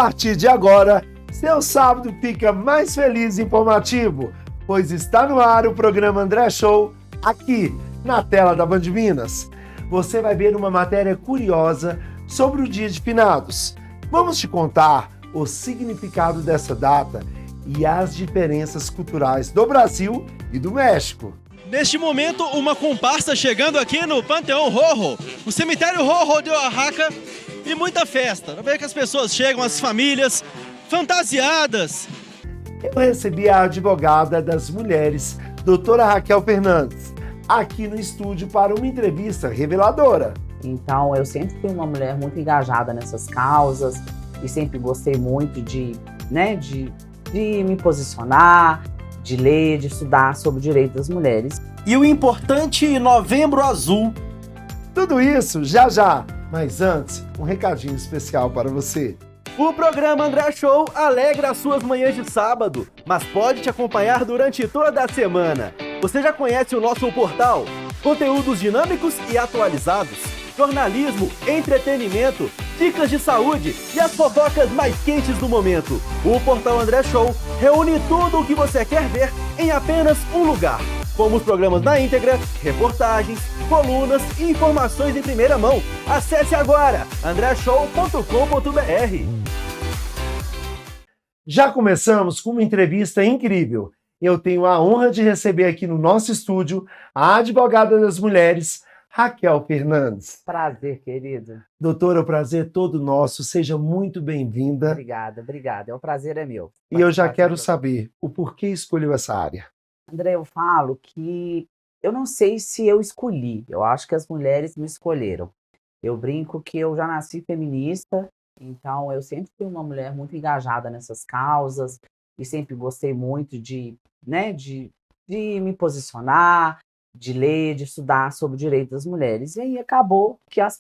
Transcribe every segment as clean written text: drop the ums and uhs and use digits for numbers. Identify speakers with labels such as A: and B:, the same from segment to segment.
A: partir de agora, seu sábado fica mais feliz e informativo, pois está no ar o programa André Show, aqui na tela da Band Minas. Você vai ver uma matéria curiosa sobre o Dia de Finados. Vamos te contar o significado dessa data e as diferenças culturais do Brasil e do México.
B: Neste momento, uma comparsa chegando aqui no Panteão Rojo, o cemitério Rojo de Oaxaca, e muita festa. Não vê que as pessoas chegam, as famílias, fantasiadas.
A: Eu recebi a advogada das mulheres, doutora Raquel Fernandes, aqui no estúdio para uma entrevista reveladora.
C: Então, eu sempre fui uma mulher muito engajada nessas causas e sempre gostei muito de me posicionar, de ler, de estudar sobre o direito das mulheres.
B: E o importante Novembro Azul.
A: Tudo isso já já, mas antes, um recadinho especial para você.
B: O programa André Show alegra as suas manhãs de sábado, mas pode te acompanhar durante toda a semana. Você já conhece o nosso portal? Conteúdos dinâmicos e atualizados, jornalismo, entretenimento, dicas de saúde e as fofocas mais quentes do momento. O portal André Show reúne tudo o que você quer ver em apenas um lugar, como os programas na íntegra, reportagens, colunas e informações em primeira mão. Acesse agora andreshow.com.br.
A: Já começamos com uma entrevista incrível. Eu tenho a honra de receber aqui no nosso estúdio a advogada das mulheres, Raquel Fernandes.
C: Prazer, querido.
A: Doutora, o prazer é todo nosso. Seja muito bem-vinda.
C: Obrigada. O prazer é meu.
A: E eu já quero saber o porquê escolheu essa área.
C: André, eu falo que eu não sei se eu escolhi. Eu acho que as mulheres me escolheram. Eu brinco que eu já nasci feminista, então eu sempre fui uma mulher muito engajada nessas causas e sempre gostei muito de me posicionar, de ler, de estudar sobre o direito das mulheres. E aí acabou que as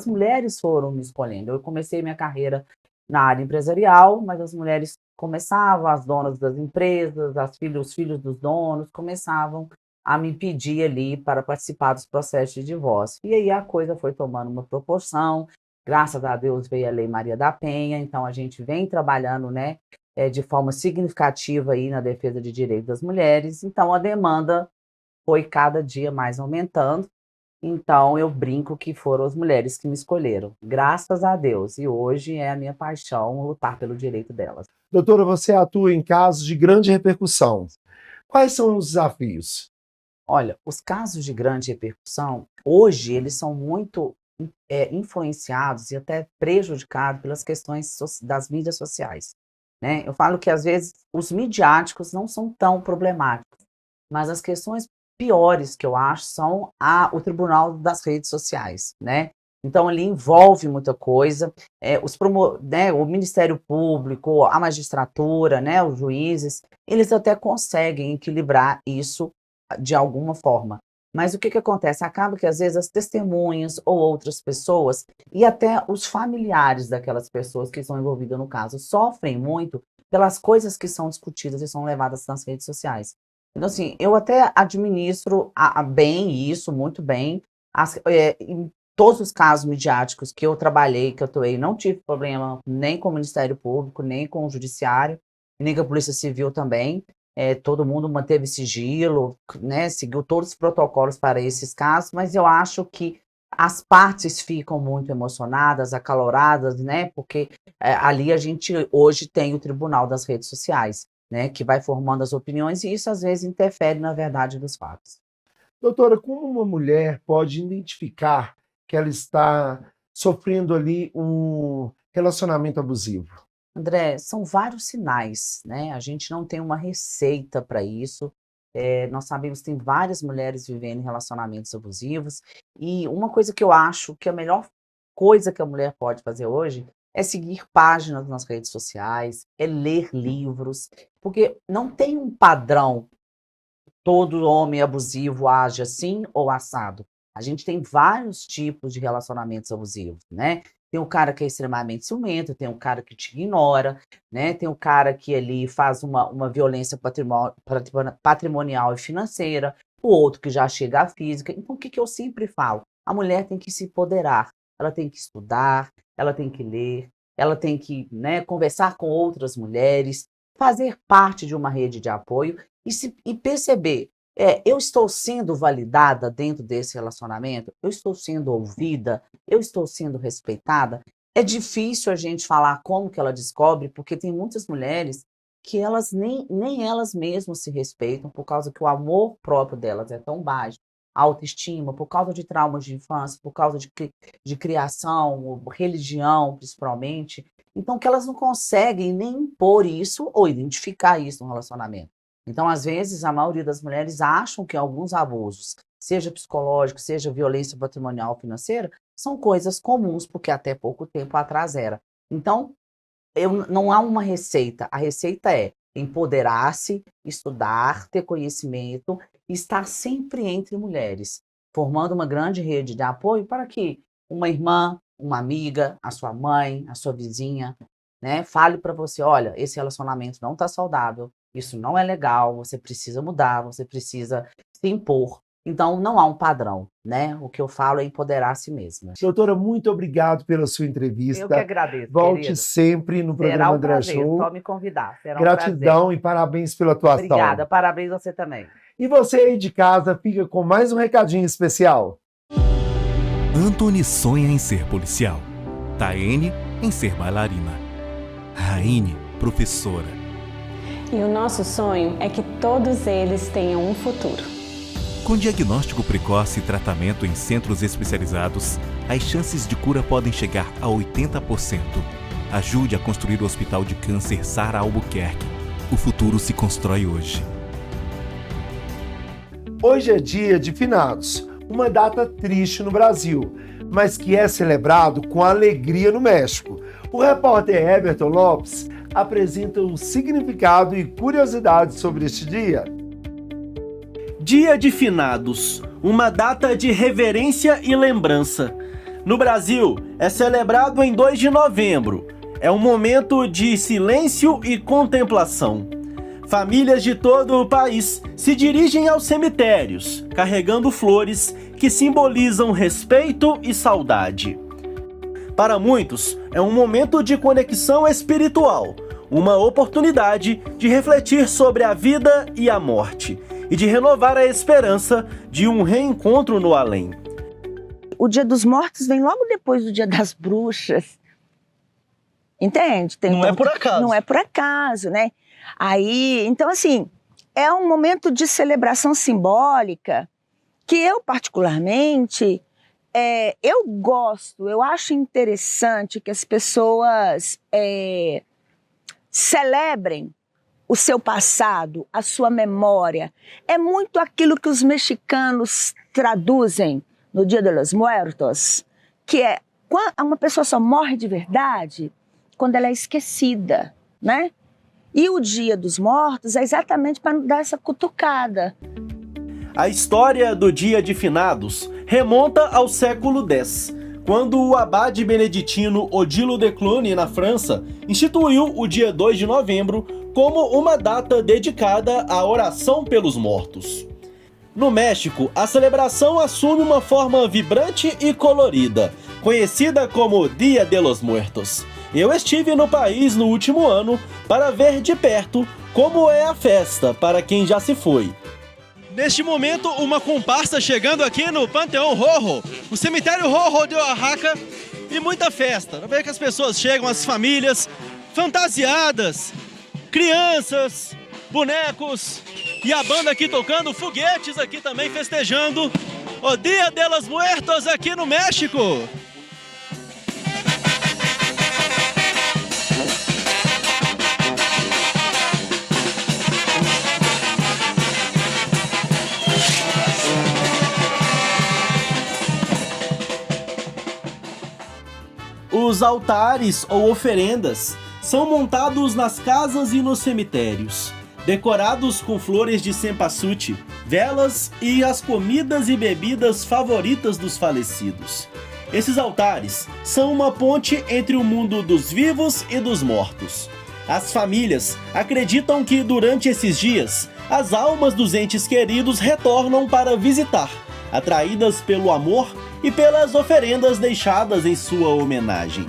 C: mulheres foram me escolhendo. Eu comecei minha carreira na área empresarial, mas as mulheres começavam, as donas das empresas, os filhos dos donos, começavam a me pedir ali para participar dos processos de divórcio. E aí a coisa foi tomando uma proporção. Graças a Deus veio a Lei Maria da Penha, então a gente vem trabalhando, de forma significativa aí na defesa de direitos das mulheres. Então a demanda foi cada dia mais aumentando. Então eu brinco que foram as mulheres que me escolheram, graças a Deus. E hoje é a minha paixão lutar pelo direito delas.
A: Doutora, você atua em casos de grande repercussão. Quais são os desafios?
C: Olha, os casos de grande repercussão, hoje, eles são muito influenciados e até prejudicados pelas questões das mídias sociais, né? Eu falo que, às vezes, os midiáticos não são tão problemáticos, mas as questões piores que eu acho são o tribunal das redes sociais, né? Então, ali envolve muita coisa, o Ministério Público, a magistratura, né, os juízes, eles até conseguem equilibrar isso de alguma forma. Mas o que acontece? Acaba que, às vezes, as testemunhas ou outras pessoas, e até os familiares daquelas pessoas que estão envolvidas no caso, sofrem muito pelas coisas que são discutidas e são levadas nas redes sociais. Então, assim, eu até administro bem isso, muito bem. Em todos os casos midiáticos que eu trabalhei, que eu atuei, não tive problema nem com o Ministério Público, nem com o Judiciário, nem com a Polícia Civil também. Todo mundo manteve sigilo, né, seguiu todos os protocolos para esses casos, mas eu acho que as partes ficam muito emocionadas, acaloradas, né, porque ali a gente hoje tem o Tribunal das Redes Sociais, né, que vai formando as opiniões e isso às vezes interfere na verdade dos fatos.
A: Doutora, como uma mulher pode identificar que ela está sofrendo ali um relacionamento abusivo?
C: André, são vários sinais, né? A gente não tem uma receita para isso. Nós sabemos que tem várias mulheres vivendo em relacionamentos abusivos. E uma coisa que eu acho que a melhor coisa que a mulher pode fazer hoje é seguir páginas nas redes sociais, é ler livros, porque não tem um padrão, todo homem abusivo age assim ou assado. A gente tem vários tipos de relacionamentos abusivos, né? Tem o cara que é extremamente ciumento, tem o cara que te ignora, né? Tem o cara que ali faz uma violência patrimonial e financeira, o outro que já chega à física. Então, o que eu sempre falo? A mulher tem que se empoderar, ela tem que estudar, ela tem que ler, ela tem que, né, conversar com outras mulheres, fazer parte de uma rede de apoio e perceber, eu estou sendo validada dentro desse relacionamento? Eu estou sendo ouvida? Eu estou sendo respeitada? É difícil a gente falar como que ela descobre, porque tem muitas mulheres que elas nem elas mesmas se respeitam por causa que o amor próprio delas é tão baixo, a autoestima, por causa de traumas de infância, por causa de criação, religião, principalmente. Então, que elas não conseguem nem impor isso ou identificar isso no relacionamento. Então, às vezes, a maioria das mulheres acham que alguns abusos, seja psicológico, seja violência patrimonial financeira, são coisas comuns, porque até pouco tempo atrás era. Então, não há uma receita. A receita é empoderar-se, estudar, ter conhecimento e estar sempre entre mulheres, formando uma grande rede de apoio para que uma irmã, uma amiga, a sua mãe, a sua vizinha, né, fale para você, olha, esse relacionamento não está saudável, isso não é legal, você precisa mudar, você precisa se impor. Então, não há um padrão, né? O que eu falo é empoderar a si mesma.
A: Doutora, muito obrigado pela sua entrevista.
C: Eu que agradeço,
A: Volte
C: querido.
A: sempre no programa André
C: prazer,
A: Show.
C: só me convidar. Será
A: Gratidão
C: prazer.
A: E parabéns pela atuação.
C: Obrigada, parabéns você também.
A: E você aí de casa fica com mais um recadinho especial.
D: Antony sonha em ser policial. Taene em ser bailarina. Raine, professora.
E: E o nosso sonho é que todos eles tenham um futuro.
D: Com diagnóstico precoce e tratamento em centros especializados, as chances de cura podem chegar a 80%. Ajude a construir o Hospital de Câncer Sara Albuquerque. O futuro se constrói hoje.
A: Hoje é dia de finados, uma data triste no Brasil, mas que é celebrado com alegria no México. O repórter Everton Lopes apresenta o significado e curiosidades sobre este dia.
B: Dia de Finados, uma data de reverência e lembrança. No Brasil, é celebrado em 2 de novembro. É um momento de silêncio e contemplação. Famílias de todo o país se dirigem aos cemitérios, carregando flores que simbolizam respeito e saudade. Para muitos, é um momento de conexão espiritual, uma oportunidade de refletir sobre a vida e a morte, e de renovar a esperança de um reencontro no além.
F: O Dia dos Mortos vem logo depois do Dia das Bruxas. Entende?
B: Não é por acaso.
F: Não é por acaso, né? Aí, então assim, é um momento de celebração simbólica que eu particularmente, eu acho interessante que as pessoas celebrem o seu passado, a sua memória. É muito aquilo que os mexicanos traduzem no Dia de los Muertos, que é quando uma pessoa só morre de verdade quando ela é esquecida, né? E o Dia dos Mortos é exatamente para dar essa cutucada.
B: A história do Dia de Finados remonta ao século X, quando o abade beneditino Odilo de Cluny, na França, instituiu o dia 2 de novembro como uma data dedicada à oração pelos mortos. No México, a celebração assume uma forma vibrante e colorida, conhecida como Dia de los Muertos. Eu estive no país no último ano para ver de perto como é a festa para quem já se foi. Neste momento, uma comparsa chegando aqui no Panteão Rojo, o cemitério Rojo de Oaxaca, e muita festa. Não vê que as pessoas chegam, as famílias fantasiadas, crianças, bonecos, e a banda aqui tocando, foguetes aqui também festejando o Dia de los Muertos aqui no México. Os altares ou oferendas são montados nas casas e nos cemitérios, decorados com flores de cempasúchil, velas e as comidas e bebidas favoritas dos falecidos. Esses altares são uma ponte entre o mundo dos vivos e dos mortos. As famílias acreditam que durante esses dias, as almas dos entes queridos retornam para visitar, atraídas pelo amor e pelas oferendas deixadas em sua homenagem.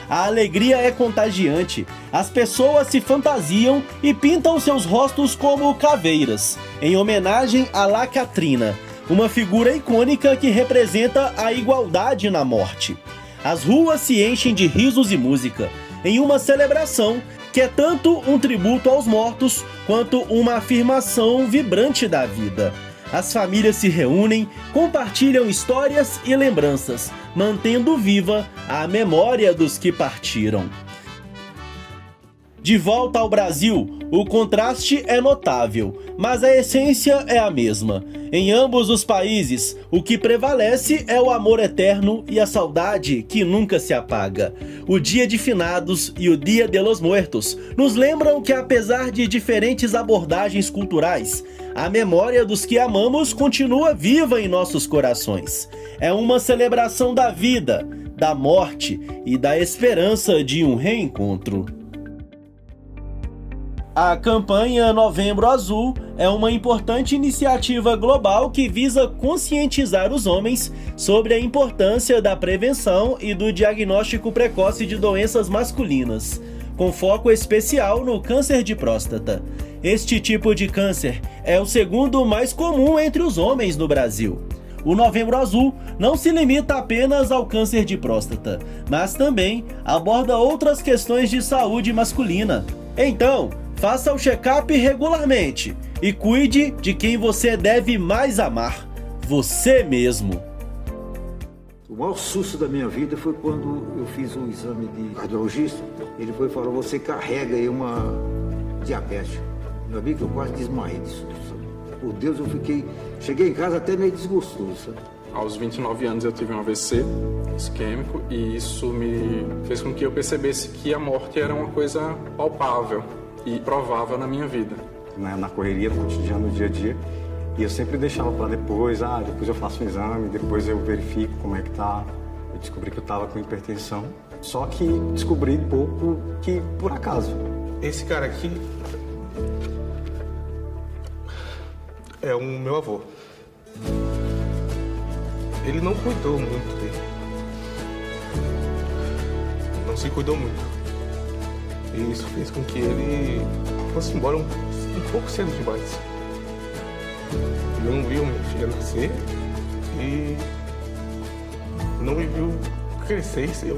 B: A alegria é contagiante. As pessoas se fantasiam e pintam seus rostos como caveiras, em homenagem a La Catrina, uma figura icônica que representa a igualdade na morte. As ruas se enchem de risos e música, em uma celebração que é tanto um tributo aos mortos quanto uma afirmação vibrante da vida. As famílias se reúnem, compartilham histórias e lembranças, mantendo viva a memória dos que partiram. De volta ao Brasil, o contraste é notável, mas a essência é a mesma. Em ambos os países, o que prevalece é o amor eterno e a saudade que nunca se apaga. O Dia de Finados e o Dia de los Muertos nos lembram que, apesar de diferentes abordagens culturais, a memória dos que amamos continua viva em nossos corações. É uma celebração da vida, da morte e da esperança de um reencontro. A campanha Novembro Azul é uma importante iniciativa global que visa conscientizar os homens sobre a importância da prevenção e do diagnóstico precoce de doenças masculinas, com foco especial no câncer de próstata. Este tipo de câncer é o segundo mais comum entre os homens no Brasil. O Novembro Azul não se limita apenas ao câncer de próstata, mas também aborda outras questões de saúde masculina. Então, faça o check-up regularmente e cuide de quem você deve mais amar, você mesmo.
G: O maior susto da minha vida foi quando eu fiz um exame de cardiologista. Ele foi e falou, você carrega aí uma diabetes. Meu amigo, eu quase desmaiei disso. Por Deus, cheguei em casa até meio desgostoso, sabe?
H: Aos 29 anos eu tive um AVC isquêmico e isso me fez com que eu percebesse que a morte era uma coisa palpável e provável na minha vida.
I: Na correria do cotidiano, no dia a dia, e eu sempre deixava para depois, depois eu faço um exame, depois eu verifico como é que tá. Eu descobri que eu estava com hipertensão, só que descobri pouco que por acaso.
J: Esse cara aqui é o meu avô. Ele não cuidou muito dele. Não se cuidou muito. E isso fez com que ele fosse embora um pouco cedo demais. Ele não viu minha filha nascer e não me viu crescer e ser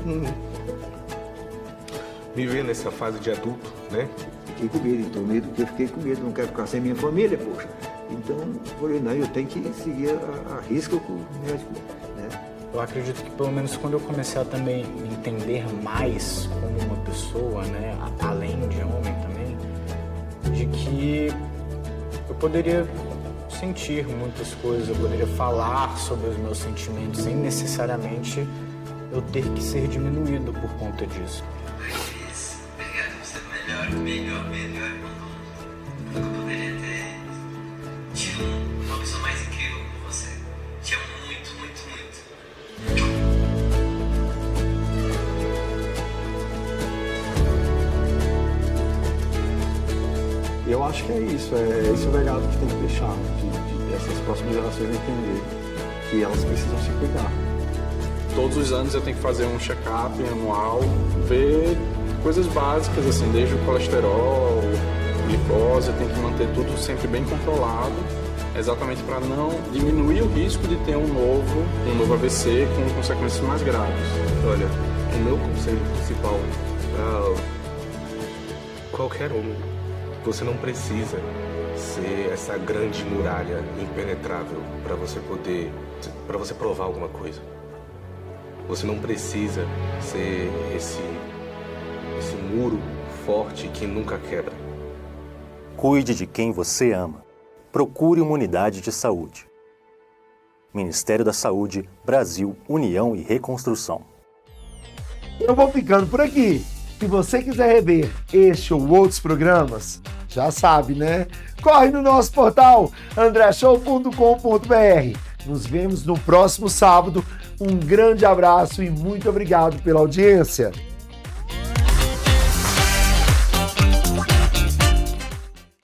J: me ver nessa fase de adulto, né?
G: Fiquei com medo, então medo que eu fiquei com medo, não quero ficar sem minha família, poxa. Então, falei, não, eu tenho que seguir a risca com o médico, né?
K: Eu acredito que pelo menos quando eu comecei a também me entender mais como uma pessoa, né, além de homem também, de que eu poderia sentir muitas coisas, eu poderia falar sobre os meus sentimentos sem necessariamente eu ter que ser diminuído por conta disso.
L: Obrigado, você é o melhor que eu poderia ter tido uma pessoa mais incrível como você. Te amo muito, muito, muito.
I: Eu acho que é isso, esse é o legado que tem que deixar, de essas próximas gerações entender que elas precisam se cuidar.
H: Todos os anos eu tenho que fazer um check-up anual, ver coisas básicas, assim, desde o colesterol, glicose, eu tenho que manter tudo sempre bem controlado, exatamente para não diminuir o risco de ter um novo AVC com consequências mais graves.
J: Olha, o meu conselho principal para qualquer homem, você não precisa ser essa grande muralha impenetrável para você provar alguma coisa. Você não precisa ser esse muro forte que nunca quebra.
M: Cuide de quem você ama. Procure uma unidade de saúde. Ministério da Saúde, Brasil, União e Reconstrução.
A: Eu vou ficando por aqui. Se você quiser rever este ou outros programas, já sabe, né? Corre no nosso portal andreshow.com.br. Nos vemos no próximo sábado. Um grande abraço e muito obrigado pela audiência.